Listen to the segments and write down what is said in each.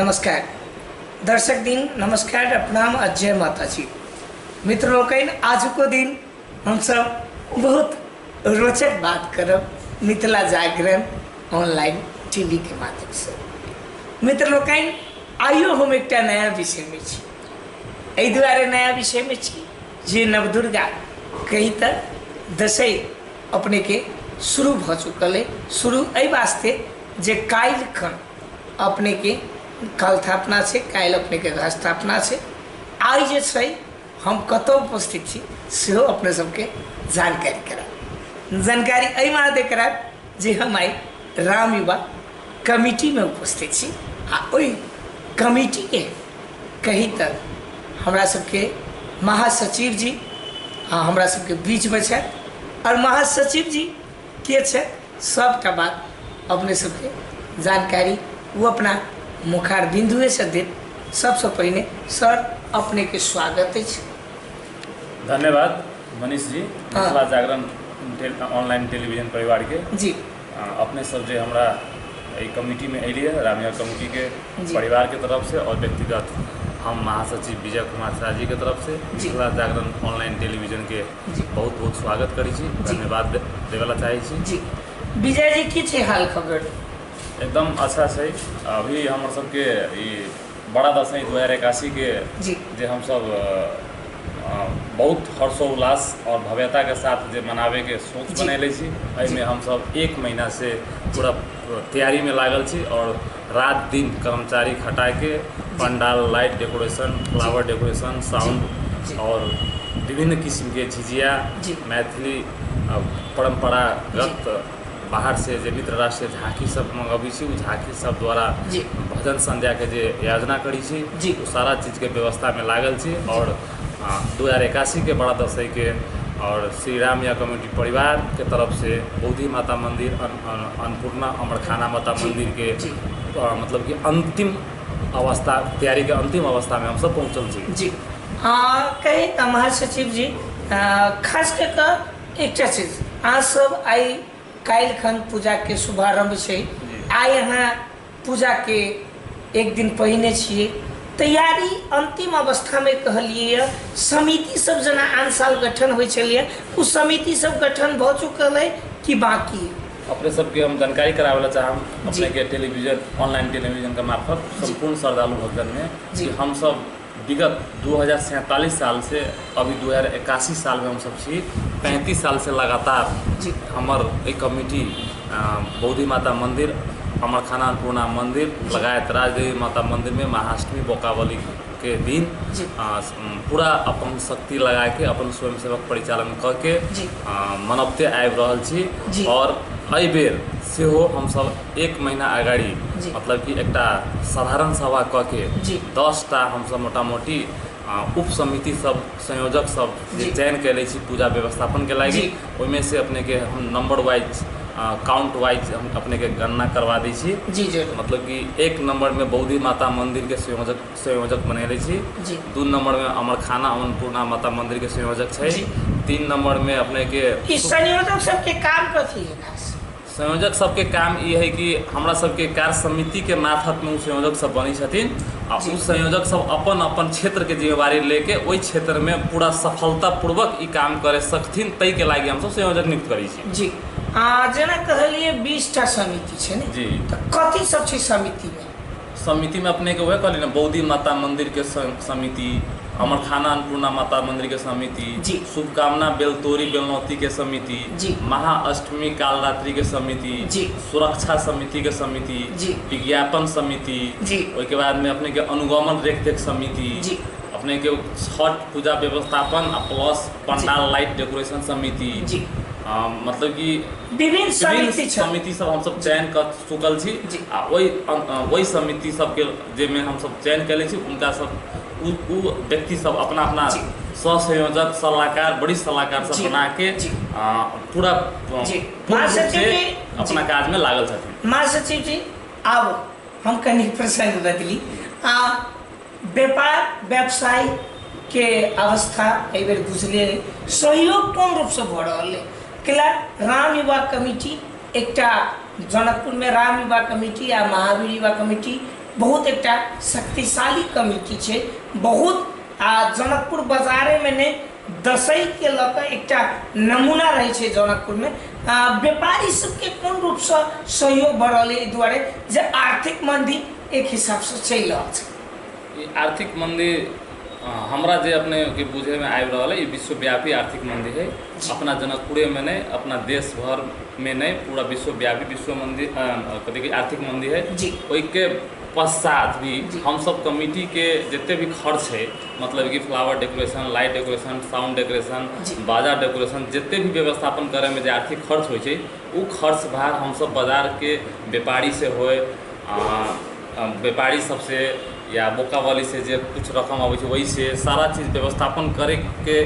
नमस्कार दर्शक दिन नमस्कार प्रणाम अजय माता जी मित्र लोकन आज को दिन हम सब बहुत रोचक बात करब मिथिला जागरण ऑनलाइन टीवी के माध्यम से। मित्र लोकन आइयो हम एक नया विषय में छी, एहि दुआरे नया विषय में छी जे नवदुर्गा कही तक दशई अपने के शुरू भ चुकल है। शुरू एहि वास्ते जे काल्हि खन अपने के काल स्थापना से काल्हि अपने के घर स्थापना से आई जे छै हम कतौ उपस्थित छी सेहो अपने सबके जानकारी करा जानकारी एहि मादे करा जे हम आई राम युवा कमिटी में उपस्थित छी आ ओहि कमिटी के कहीं तक हमरा सबके महासचिव जी हमरा सबके बीच में छै और महासचिव जी के छै सबटा बात अपने सबके जानकारी वो अपना मुखार बिंदुए से दे। सबसे पहले सर अपने के स्वागत है। धन्यवाद मनीष जी। मिथिला जागरण ऑनलाइन टेलीविजन परिवार के जी अपने सब जे हमरा कमिटी में अलिए रामिया कमिटी के परिवार के तरफ से और व्यक्तिगत हम महासचिव विजय कुमार शाह जी के तरफ से मिथिला जागरण ऑनलाइन टेलीविजन के बहुत बहुत स्वागत करी छी, धन्यवाद देवला चाहे छी। जी विजय जी की छे हाल खबर? एकदम अच्छा है। अभी हम सबके बड़ा दशई 2081 के जे हम सब बहुत हर्षोल्लास और भव्यता के साथ जे मनावे के सोच बनैले छी, में हम सब 1 महीना से पूरा तैयारी में लागल छी और रात दिन कर्मचारी खटा के pandal light decoration flower decoration sound और विभिन्न किस्म के झिझिया मैथिली परंपरागत बाहर से जे मित्र राष्ट्र झांकी सब मंगबी छी, झांकी सब द्वारा भजन संध्या के जे आयोजना करी छी सारा चीज के व्यवस्था में लागल छी और 2081 के बड़ा दशई के और श्री राम या कमेटी परिवार के तरफ से बौद्धि माता मंदिर अन्नपूर्णा अमरखाना माता मंदिर के मतलब कि अंतिम अवस्था तैयारी के अंतिम अवस्था में हम सब पहुँचल छी। जी कही महासचिव जी खास कर एक चीज आज सब आई काल्हि खन पूजा के शुभारंभ से आइ यहाँ पूजा के एक दिन पहिने छिए तैयारी अंतिम अवस्था में कहलिए समिति सब जना आन साल गठन हो चलिए उ समिति सब गठन भ चुकल है कि बाकी अपने सबके हम जानकारी करावे चाहम अपने के टेलीविजन ऑनलाइन टेलीविजन के मार्फत संपूर्ण श्रद्धालु भक्तन में कि हम सब विगत 2047 साल से अभी 2081 साल में हम सब छी 35 साल से लगातार हमार एक कमिटी बौद्धि माता मंदिर अमरखाना अन्नपूर्णा मंदिर लगायत राजदेवी माता मंदिर में महाअष्टमी बोकावली के दिन पूरा अपन शक्ति लगा के अपन स्वयंसेवक परिचालन करके मनौते आबि रहल छी और एहि बेर सेहो हम सब 1 महीना अगाड़ी मतलब कि एक साधारण सभा करके 10टा हम सब मोटा मोटी उप समिति सब संयोजक सब चयन कैले छी पूजा व्यवस्थापन के लगी। ओइमे से अपने के हम नंबर वाइज काउंट वाइज हम अपने के गणना करवा दी छी। मतलब कि 1 नंबर में बौद्धि माता मंदिर के संयोजक बनेले छी, 2 नंबर में अमरखाना अन्नपूर्णा माता मंदिर के संयोजक छै, 3 नंबर में अपने के संयोजक सबके काम कथी है? संयोजक सबके काम ये है कि हमरा सबके कार्य समिति के मार्फत में संयोजक सब बनी छथिन आ उ संयोजक सब अपन अपन क्षेत्र के जिम्मेवारी लेके ओहि क्षेत्र में पूरा सफलता पूर्वक ई काम करे सकथिन तै के लागि हम सब संयोजक नियुक्त करी छी। जी जना कहलिए 20टा समिति छै ने जी, तो कथी सब छै समिति में अपने के वह कहली ना बौद्धि माता मंदिर के समिति, अमरखाना अन्नपूर्णा माता मंदिर के समिति, शुभकामना बेलतोरी बेलनौती के समिति, महाअष्टमी कालरात्रि के समिति, सुरक्षा समिति के समिति, विज्ञापन समिति, उसके बाद में अपने के अनुगमन रेख समिति, अपने के छठ पूजा व्यवस्थापन प्लस पंडाल लाइट डेकोरेशन समिति, मतलब कि विभिन्न समिति सब हम सब चयन कर चुकल छी आ वही समिति सब के जे में हम सब चयन कैले छी उनका सब उ व्यक्ति सब अपना अपना सहसंयोजक सलाहकार बड़ी सलाहकार सब बना के पूरा अपना काज में लागल छथिन। महासचिव जी अब हम कहीं प्रसंग बदली व्यापार व्यवसाय के अवस्था एहि बेर बुझले सहयोग कोन रूप से भ रहल है? किला राम युवा कमिटी एक जनकपुर में राम युवा कमिटी या महावीर युवा कमिटी बहुत एकटा शक्तिशाली कमिटी छै। बहुत जनकपुर बाजारे में ने दसई के लक एकटा नमूना रहे छै जनकपुर में। व्यापारी सबके कोन रूप से सहयोग बढ़ल है दुआरे जे आर्थिक मंदी एक हिसाब से चल रहा है। आर्थिक मंदी हमरा जे अपने के बुझे में आबि रहा है, ये विश्वव्यापी आर्थिक मंदी है। अपना जनकपुरे में नहीं, अपना देश भर में नहीं, पूरा विश्वव्यापी विश्व मंदी कथी आर्थिक मंदी है। ओई के पश्चात भी हम सब कमिटी के जितने भी खर्च है, मतलब कि flower decoration, light decoration, sound decoration, बाजार डेकोरेशन, जितने भी व्यवस्थापन करे में जो आर्थिक खर्च हो, वो खर्च भार हम सब बाजार के व्यापारी से होए, व्यापारी सबसे या बोकावाली से जो कुछ रकम आवे वही से सारा चीज़ व्यवस्थापन करे के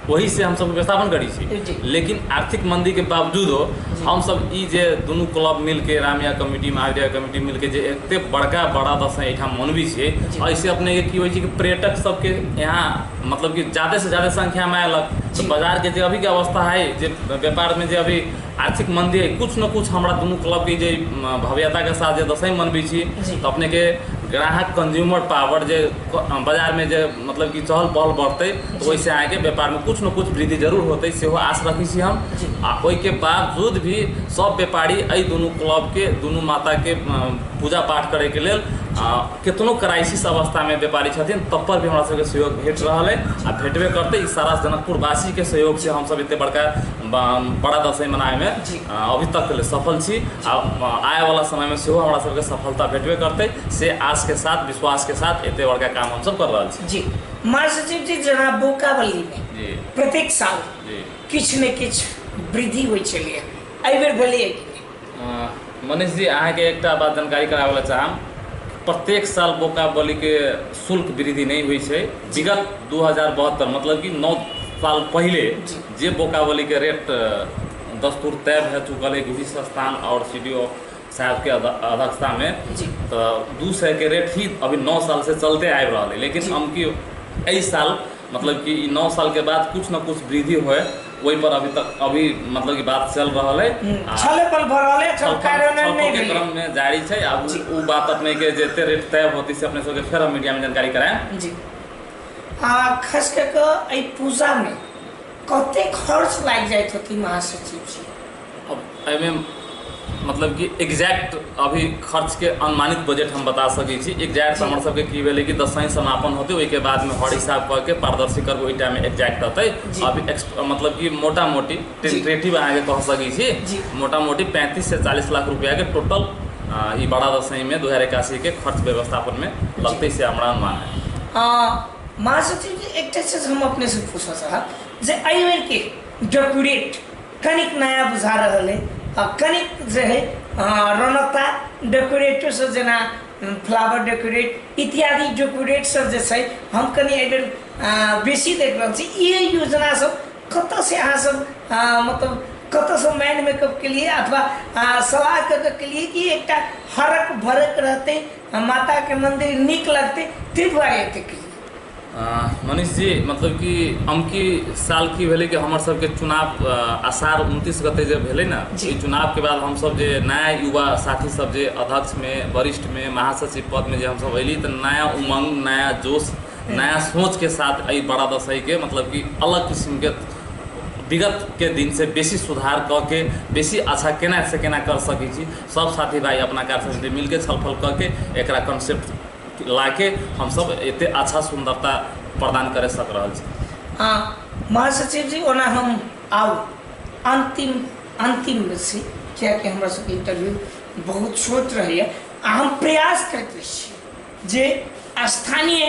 वही से हम सब व्यवस्थापन करी छी। लेकिन आर्थिक मंदी के बावजूद हम सब ई जे दुनू क्लब मिल के रामिया कमिटी, महाविद्यालय कमिटी मिल के जे एते बड़ा दशा एठाम मनबी छे, ऐसे अपने के की होइ छै कि पर्यटक सबके यहाँ मतलब कि ज़्यादा से ज़्यादा संख्या में आयलक। तो बाजार के जो अभी के अवस्था है, जो व्यापार में जो अभी आर्थिक मंदी है, कुछ न कुछ हमारा दुनू क्लब के जे भव्यता के साथ जो दशई मनबी छी, तो अपने के ग्राहक कंज्यूमर पावर जे बाजार में जो मतलब कि चहल पहल बढ़ते, तो वैसे आगे व्यापार में कुछ न कुछ वृद्धि जरूर होते से आस रखी छी हम। ओई के बावजूद भी सब व्यापारी अई दुनू क्लब के दुनू माता के पूजा पाठ करे के लेल कितनो क्राइसिस अवस्था में व्यापारी छथिन, तब पर भी हमरा सबके सहयोग भेट रहा है आ भेटबे करते। इस सारा जनकपुर वासी के सहयोग से हम सब इतने बड़ा दशई मनाए में अभी तक सफल छी। आए वाला समय में सेहो हमरा सबके सफलता भेटबे करते से आस के साथ, विश्वास के साथ इतने बड़का काम हम सब कर रहा छी। जी महासचिव जी, जना बोकावली में प्रत्येक साल किछ ने किछ वृद्धि होइ छलिए, एहि बेर भेलै कि मनीष जी अहाँ के एकटा बात जानकारी करावे चाहम। प्रत्येक साल बोकावली के शुल्क वृद्धि नहीं हुई है। विगत 2072 मतलब कि 9 साल पहले जे बोकावली के रेट दस्तूर तय भे चुकल है गुही संस्थान और CDO साहब के अध्यक्षता में, तो 200 के रेट ही अभी 9 साल से चलते आ रहा है। लेकिन हम की एहि साल मतलब कि 9 साल के बाद कुछ न कुछ वृद्धि हुए, वही पर अभी मतलब की बात चल रहा है, क्रम में जारी है। अब वो बात अपने के जेते रेट तय होती से अपने सबके फिर हम मीडिया में जानकारी कराएं। जी खास करके पूजा में कते खर्च लाग जाए होती महासचिव जी? अब एमें मतलब कि एग्जैक्ट अभी खर्च के अनुमानित बजट हम बता सकै छी। एग्जैक्ट हमर सबके की भेलै कि दशई समापन होते, ओहि के बाद में हर हिसाब करके पारदर्शी करके वही टाइम में एग्जैक्ट होते। अभी मतलब कि मोटा मोटी टेंटेटिव आगे कह सकै छी, मोटा मोटी 35 से 40 लाख रुपया के टोटल ये बड़ा दशई में 2081 के खर्च व्यवस्थापन में लगते से हमारा अनुमान है। महासचिव जी एक चीज हम अपने से पूछा चाहब जे एहि बेर के डेकोरेट कनिक नया बुझा रहा है, कनिक जो है रौनकता डेकोरेटर से जना फ्लावर डेकोरेट इत्यादि डेकोरेट सब जैसे हम कनी एहि बेर बेसी देख रहा छी। ये योजना सब कत से अहाँ सब मतलब कत से मैन मेकअप के लिए अथवा सलाह के लिए कि एक हरक भरक रहते, माता के मंदिर निक लगते, ते दुआरे एते के मनीष जी मतलब कि अमकी साल की भेले कि हमर सबके चुनाव आषाढ़ 29 गते जे भेले ना, चुनाव के बाद हम सब जे नया युवा साथी सब जे अध्यक्ष में, वरिष्ठ में, महासचिव पद में जे हम सब अली, तो नया उमंग, नया जोश, नया सोच के साथ आई बड़ा दशई के मतलब कि अलग किस्म के विगत के दिन से बेसी सुधार करके बेसी अच्छा केना से केना कर सकै छी, सब साथी भाई अपना कार्यसमिति मिल के छलफल करके एकरा कॉन्सेप्ट लाके हम सब इतने अच्छा सुंदरता प्रदान करे सक रहा छी। महासचिव जी ओना हम आउ अंतिम से क्या कि हमरा सब इंटरव्यू बहुत छोट रही है, हम प्रयास करते छी जे स्थानीय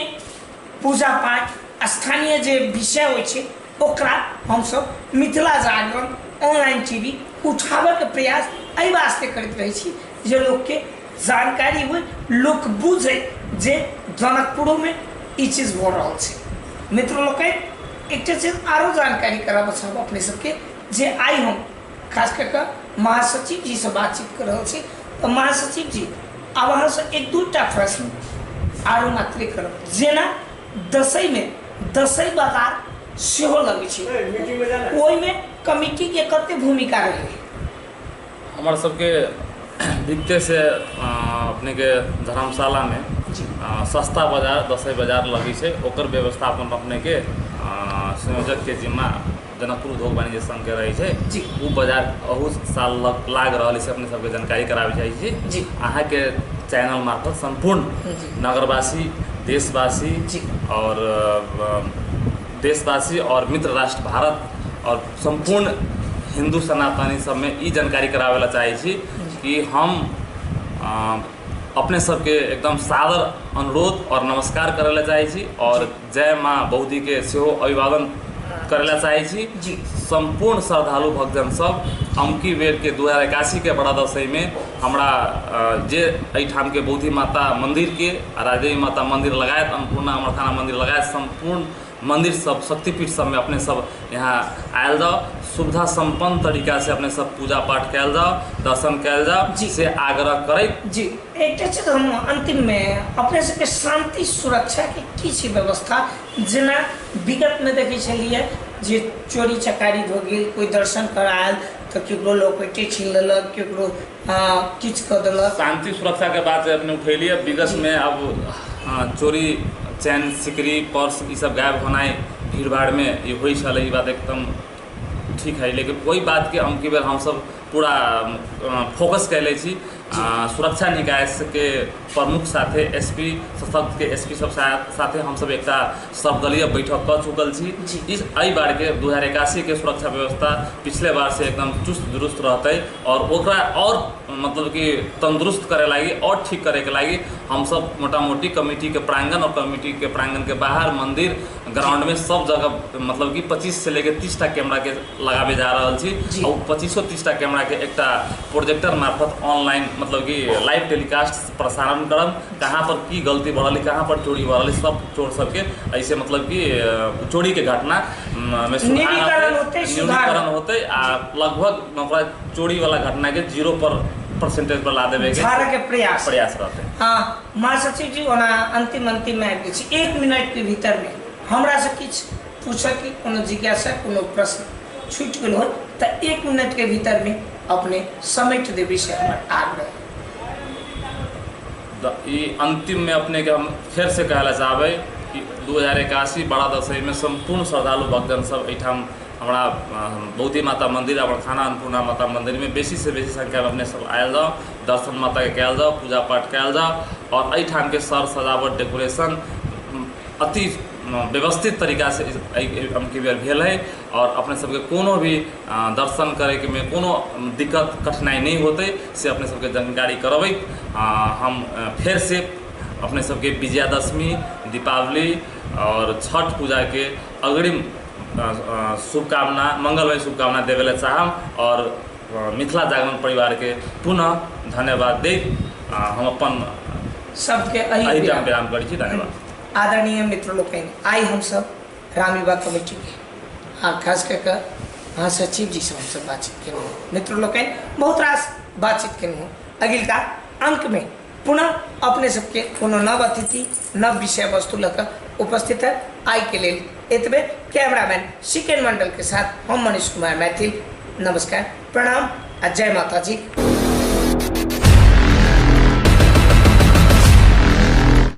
पूजा पाठ, स्थानीय जे विषय होइ छै ओकरा हम सब मिथिला जागरण ऑनलाइन टीवी उठावे के प्रयास एहि वास्ते करते रही छी जे लोग के जानकारी हो, लोग बुझे जे जनकपुरों में ई चीज हो रहा है। मित्र लोग एक चीज आरो जानकारी कराब चाहब अपने सबके जे आई हम खास करके महासचिव जी से बातचीत कर रहा छी। तो महासचिव जी अब अहाँ से एक दूटा प्रश्न आरो मात्र करब, जेना दशई में दशई बाजार सेहो लगे छै, ओहि में कमिटी के कते भूमिका रही? हमार सबके दिखते से अपने के धर्मशाला में सस्ता बाजार दसई बाजार लगी है ओकर व्यवस्थापन अपने के संयोजक के जिम्मा जनकपुर उद्योग वाणिज्य संघ के रही है जी। वो बाजार अहू साल लाग रहा है अपने सबके जानकारी करावे चाहिए जी। अहाँ के चैनल मार्फत संपूर्ण जी। नगरवासी देशवासी जी। और देशवासी और मित्र राष्ट्र भारत और संपूर्ण हिंदू सनातनी सब में ये जानकारी करावेला चाहिए कि हम अपने सबके एकदम सादर अनुरोध और नमस्कार करेला चाहिए और जय माँ बौद्धी के सेहो अभिवादन करेला चाहिए जी। संपूर्ण श्रद्धालु भक्तजन सब अमकी बेर के 2081 के बड़ा दशई में हमरा जे एठाम के बौद्धी माता मंदिर के राजदेवी माता मंदिर लगायत अन्नपूर्णा अमरथाना मंदिर लगायत संपूर्ण मंदिर सब शक्तिपीठ सब में अपने सब यहाँ आयल जाओ सुविधा संपन्न तरीका से अपने सब पूजा पाठ कैल जाओ दर्शन कैल जाओ जी। से आग्रह करे जी। एक चीज हम अंतिम में अपने सबके शांति सुरक्षा के की छी व्यवस्था जेना विगत में देखे छलिए जे चोरी चकारी हो गेल कोई दर्शन करायल तो केकरो लॉकेटे छीन लेलक केकरो किछ कऽ देलक शांति सुरक्षा के बात अपने उठेलिए विगत में अब चोरी चैन सिकरी पर्स ये सब गायब होनाई भीड़ भाड़ में ये हुई छल ये बात एकदम ठीक है लेकिन कोई बात के अमकी बेर हम सब पूरा फोकस कैले छी सुरक्षा निकाय के प्रमुख साथे एसपी सशक्त के एसपी सब साथे हम सब एक सर्वदलीय बैठक कर चुकल छी इस एहि बार के 2081 के सुरक्षा व्यवस्था पिछले बार से एकदम चुस्त दुरुस्त रहते और ओकरा और मतलब कि तंदुरुस्त करे लगी और ठीक करे के लगी हम सब मोटा मोटी कमेटी के प्रांगण और कमेटी के प्रांगण के बाहर मंदिर ग्राउंड में सब जगह मतलब कि 25 से लेकर 30 कैमरा के लगावे जा रहा छी और 25-30 कैमरा के एक प्रोजेक्टर मार्फत ऑनलाइन मतलब कि लाइव टेलीकास्ट प्रसारण करम कहाँ पर की गलती बढ़ल कहाँ पर चोरी बढ़ल सब चोर सबके ऐसे मतलब कि चोरी के घटना में न्यूनीकरण होते लगभग ओकरा चोरी वाला घटना के 0% पर ला देवे के प्रयास रहते। हाँ महासचिव जी ओना अंतिम में आबि छी 1 मिनट के भीतर में हमरा से किछ पूछे की कोनो जिज्ञासा कोनो प्रश्न छूट गेल हो तो 1 मिनट के भीतर में अपने समेट देवी से हमारे आग्रह अंतिम में अपने के हम फिर से कहला चाहबे कि 2081 बड़ा दशई में संपूर्ण श्रद्धालु भक्तजन सब एठाम हमारा बौद्धी माता मंदिर अमरथाना अन्नपूर्णा माता मंदिर में बेसी से बेसी संख्या में अपने सब आयल जाओ दर्शन माता के कैल जाओ पूजा पाठ कैल जाओ और एठाम के सर सजावट डेकोरेशन अति व्यवस्थित तरीका से अमकी बेर भेल है और अपने सबके कोनो भी दर्शन करे के में कोनो दिक्कत कठिनाई नहीं होते से अपने सबके जानकारी करबै हम फिर से अपने सबके विजयादशमी दीपावली और छठ पूजा के अग्रिम शुभकामना मंगलमय शुभकामना देवेला चाहम और मिथिला जागरण परिवार के पुनः धन्यवाद दे हम अपन सबके विराम करी छी। धन्यवाद। आदरणीय मित्र लोग आई हम सब रामीबा कमेटी के खास कर महासचिव जी से हम सब बातचीत केलहुँ मित्र लोग बहुत रास बातचीत केलहुँ अगिलका अंक में पुनः अपने सबके कोनो नव अतिथि नव विषय वस्तु लकर उपस्थित है आई के लिए एतबे कैमरामैन सिकेन मंडल के साथ हम मनीष कुमार मैथिल नमस्कार प्रणाम जय माता जी।